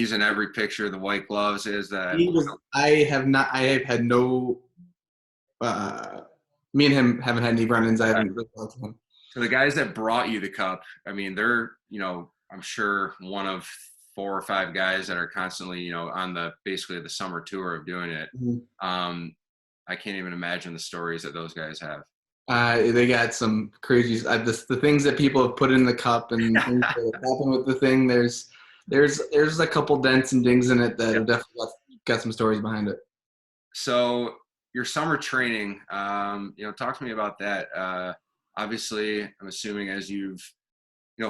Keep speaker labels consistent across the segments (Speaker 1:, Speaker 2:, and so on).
Speaker 1: he's in every picture. The white gloves is that.
Speaker 2: I have had no. Me and him haven't had any run-ins. I haven't really talked to him.
Speaker 1: So the guys that brought you the cup, I mean, they're, I'm sure one of 4 or 5 guys that are constantly, on basically the summer tour of doing it.
Speaker 2: Mm-hmm.
Speaker 1: I can't even imagine the stories that those guys have.
Speaker 2: They got some crazy. The things that people have put in the cup and things that happen with the thing. There's a couple dents and dings in it that have definitely got some stories behind it.
Speaker 1: So your summer training, talk to me about that. Obviously, I'm assuming as you've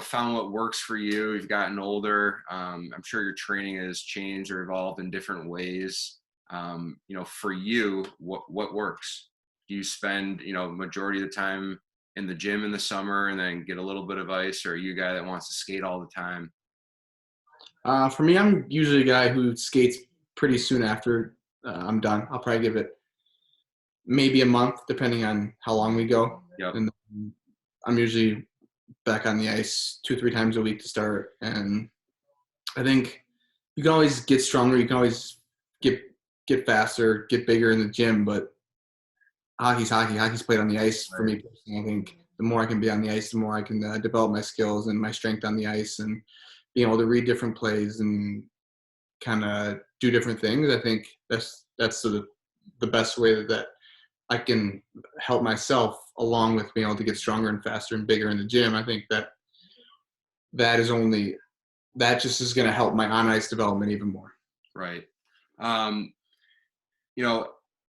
Speaker 1: found what works for you, you've gotten older. I'm sure your training has changed or evolved in different ways. For you, what works? Do you spend, majority of the time in the gym in the summer and then get a little bit of ice, or are you a guy that wants to skate all the time?
Speaker 2: For me, I'm usually a guy who skates pretty soon after I'm done. I'll probably give it maybe a month, depending on how long we go.
Speaker 1: Yep.
Speaker 2: And I'm usually back on the ice 2-3 times a week to start. And I think you can always get stronger. You can always get faster, get bigger in the gym. But hockey's hockey. Hockey's played on the ice for me personally. I think the more I can be on the ice, the more I can develop my skills and my strength on the ice and being able to read different plays and kind of do different things. I think that's sort of the best way that I can help myself along with being able to get stronger and faster and bigger in the gym. I think that just is going to help my on ice development even more.
Speaker 1: Right.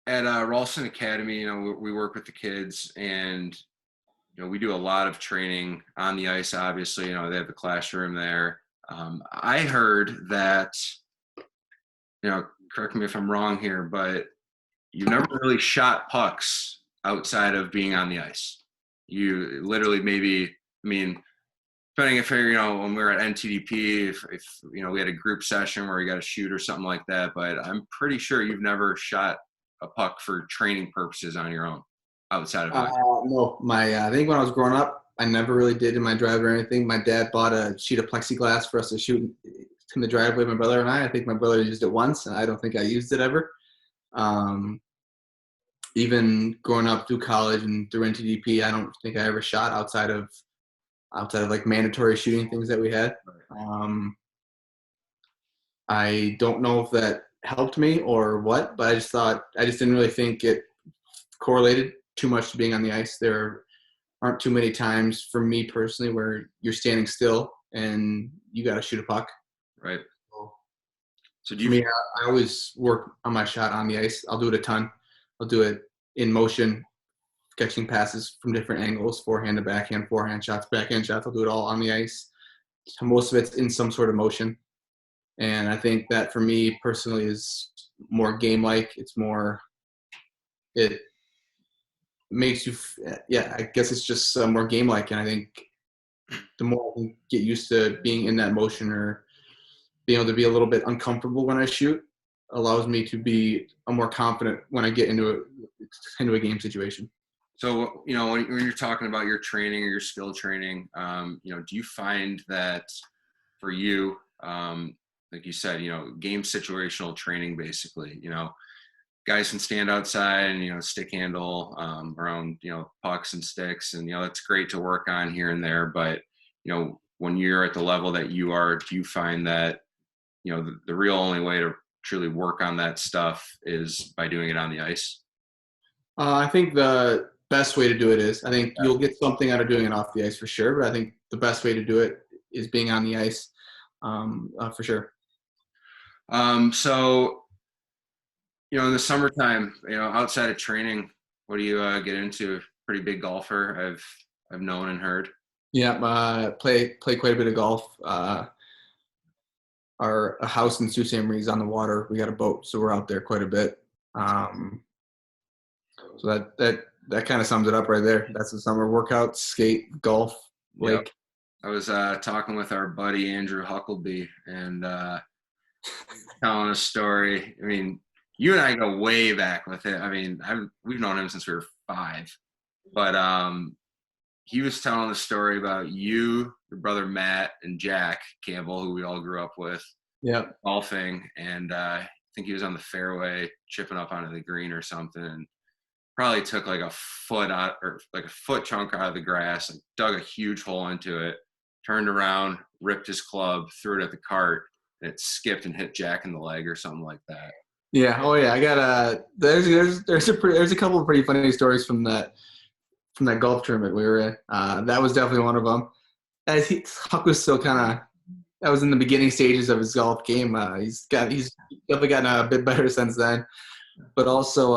Speaker 1: At Rolston Academy, we work with the kids and, we do a lot of training on the ice, obviously. They have the classroom there. I heard that, correct me if I'm wrong here, but you never really shot pucks outside of being on the ice. You literally depending if when we were at NTDP, if we had a group session where we got to shoot or something like that, but I'm pretty sure you've never shot a puck for training purposes on your own outside of
Speaker 2: no, I think when I was growing up, I never really did in my driveway or anything. My dad bought a sheet of plexiglass for us to shoot in the driveway, my brother and I. I think my brother used it once, and I don't think I used it ever. Even growing up through college and through NTDP, I don't think I ever shot outside of like mandatory shooting things that we had. I don't know if that helped me or what, but I just didn't really think it correlated too much to being on the ice. There aren't too many times for me personally where you're standing still and you got to shoot a puck.
Speaker 1: Right.
Speaker 2: So I always work on my shot on the ice. I'll do it a ton. I'll do it in motion, catching passes from different angles, forehand to backhand, forehand shots, backhand shots. I'll do it all on the ice. So most of it's in some sort of motion. And I think that for me personally is more game-like. It makes you, I guess it's just more game-like. And I think the more I can get used to being in that motion or being able to be a little bit uncomfortable when I shoot allows me to be more confident when I get into a game situation.
Speaker 1: So, when you're talking about your training or your skill training, do you find that for you, like you said, game situational training, basically, guys can stand outside and, stick handle around, pucks and sticks. And, that's great to work on here and there. But, when you're at the level that you are, do you find that, the real only way to truly work on that stuff is by doing it on the ice?
Speaker 2: I think the best way to do it is, I think you'll get something out of doing it off the ice for sure. But I think the best way to do it is being on the ice for sure.
Speaker 1: So, in the summertime, outside of training, what do you get into? Pretty big golfer, I've known and heard.
Speaker 2: Yeah, play quite a bit of golf. Our house in Sault Ste. Marie is on the water. We got a boat, so we're out there quite a bit. So that kind of sums it up right there. That's the summer workouts: skate, golf, lake.
Speaker 1: Yep. I was talking with our buddy Andrew Huckleby and telling a story. I mean, you and I go way back with it. I mean, we've known him since we were 5, but he was telling the story about you, your brother Matt, and Jack Campbell, who we all grew up with.
Speaker 2: Yeah.
Speaker 1: golfing, and I think he was on the fairway chipping up onto the green or something, and probably took like a foot out, or like a foot chunk out of the grass, and dug a huge hole into it, turned around, ripped his club, threw it at the cart, and it skipped and hit Jack in the leg or something like that.
Speaker 2: Yeah. Oh yeah. I got there's a couple of pretty funny stories from that golf tournament we were in. That was definitely one of them. Huck was still kind of, that was in the beginning stages of his golf game. He's definitely gotten a bit better since then. But also,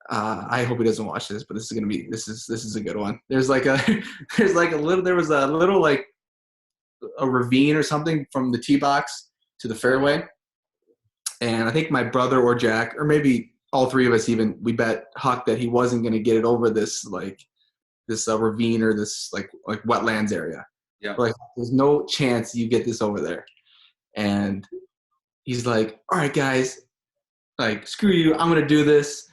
Speaker 2: I hope he doesn't watch this, but this is a good one. There was a little like a ravine or something from the tee box to the fairway, and I think my brother or Jack, or maybe all three of us even, we bet Huck that he wasn't going to get it over this ravine or this like wetlands area.
Speaker 1: Yeah.
Speaker 2: Like, there's no chance you get this over there. And he's like, all right, guys, like, screw you, I'm going to do this.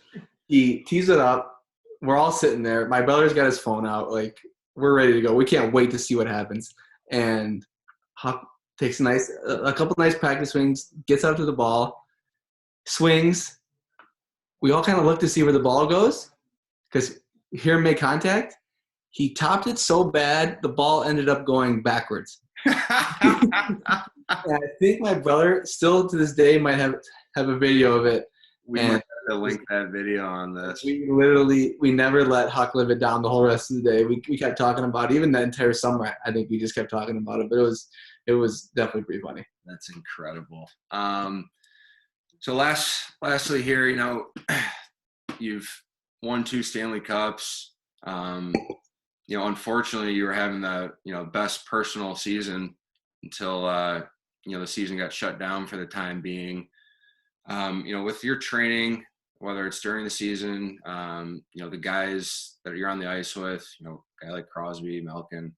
Speaker 2: He tees it up. We're all sitting there. My brother's got his phone out. Like, we're ready to go. We can't wait to see what happens. And Huck takes a couple nice practice swings, gets out to the ball, swings. We all kind of look to see where the ball goes because hear him make contact. He topped it so bad, the ball ended up going backwards. And I think my brother, still to this day, might have a video of it.
Speaker 1: We might have to link that video on this.
Speaker 2: We never let Huck live it down the whole rest of the day. We kept talking about it. Even the entire summer, I think we just kept talking about it. But it was definitely pretty funny.
Speaker 1: That's incredible. So lastly here, you've won 2 Stanley Cups. Unfortunately, you were having the best personal season until the season got shut down for the time being. With your training, whether it's during the season, the guys that you're on the ice with, a guy like Crosby, Malkin,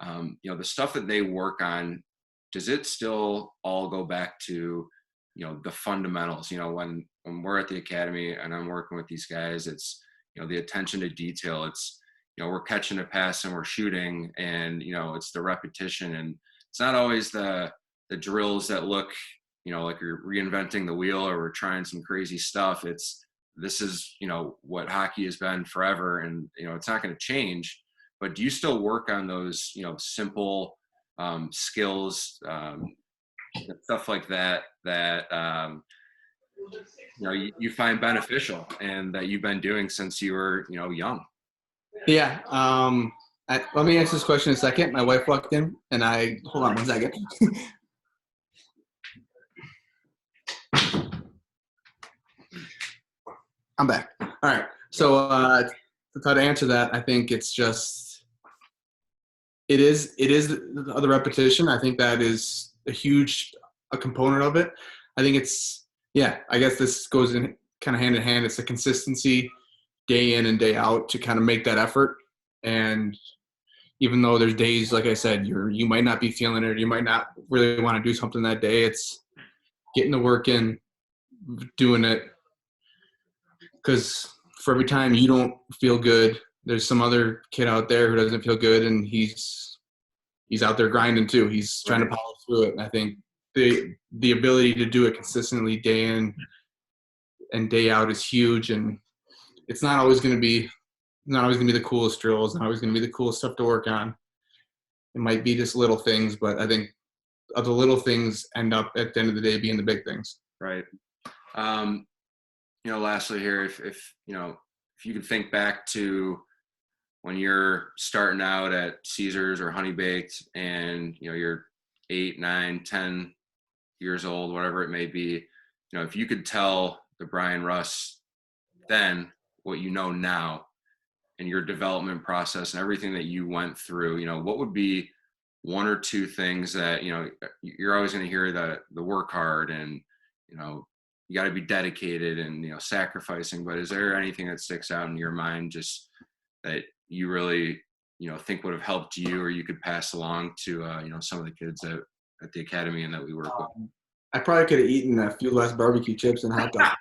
Speaker 1: the stuff that they work on, does it still all go back to, the fundamentals? When we're at the academy and I'm working with these guys, it's, the attention to detail. It's, we're catching a pass and we're shooting, and, it's the repetition, and it's not always the drills that look, like you're reinventing the wheel or we're trying some crazy stuff. This is, what hockey has been forever, and, it's not going to change. But do you still work on those, simple skills, stuff like that, you find beneficial and that you've been doing since you were, young?
Speaker 2: Yeah. Let me answer this question in a second. My wife walked in, and hold on one second. I'm back. All right. So to try to answer that, I think it is the repetition. I think that is a component of it. I think I guess this goes in kind of hand in hand. It's the consistency day in and day out to kind of make that effort. And even though there's days, like I said, you might not be feeling it, or you might not really want to do something that day, it's getting the work in, doing it. Because for every time you don't feel good, there's some other kid out there who doesn't feel good, and he's out there grinding too. He's trying to power through it. And I think the ability to do it consistently day in and day out is huge. And it's not always going to be the coolest drills, not always going to be the coolest stuff to work on. It might be just little things, but I think the little things end up at the end of the day being the big things.
Speaker 1: Right. Lastly here, if you could think back to when you're starting out at Caesars or Honey Baked, and you're 8, 9, 10 years old, whatever it may be, if you could tell the Bryan Rust then what you know now, and your development process and everything that you went through, what would be 1 or 2 things that you're always going to hear, the work hard, and you got to be dedicated and sacrificing, but is there anything that sticks out in your mind just that you really think would have helped you, or you could pass along to some of the kids at the academy and that we work with?
Speaker 2: I probably could have eaten a few less barbecue chips and hot dogs.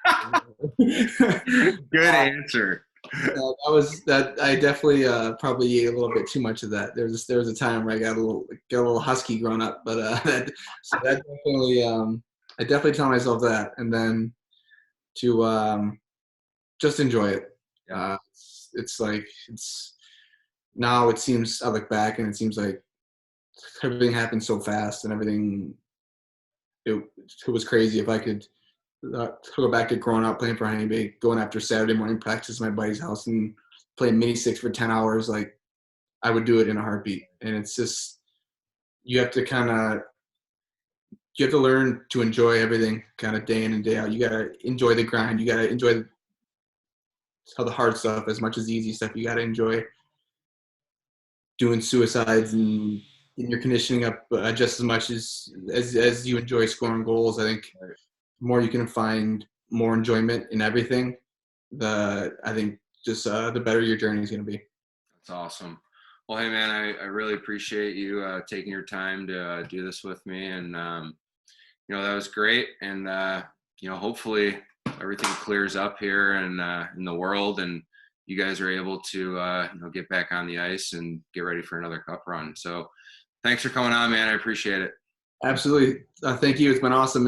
Speaker 1: Good answer.
Speaker 2: That I definitely probably ate a little bit too much of that. There was a time where I got a little husky growing up, but that definitely I definitely tell myself that, and then to just enjoy it.
Speaker 1: Yeah.
Speaker 2: It's like now it seems I look back and it seems like everything happened so fast and everything it was crazy. If I could go back to growing up playing for Honey Bay, going after Saturday morning practice at my buddy's house and playing mini six for 10 hours, like I would do it in a heartbeat. And it's just you have to learn to enjoy everything kind of day in and day out. You gotta enjoy the grind. You gotta enjoy the hard stuff as much as the easy stuff. You gotta enjoy doing suicides and getting your conditioning up just as much as you enjoy scoring goals. I think the more you can find more enjoyment in everything, I think just the better your journey is going to be.
Speaker 1: That's awesome. Well, hey man, I really appreciate you taking your time to do this with me, and that was great. And hopefully everything clears up here in the world, and you guys are able to get back on the ice and get ready for another cup run. So, thanks for coming on, man. I appreciate it.
Speaker 2: Absolutely. Thank you. It's been awesome.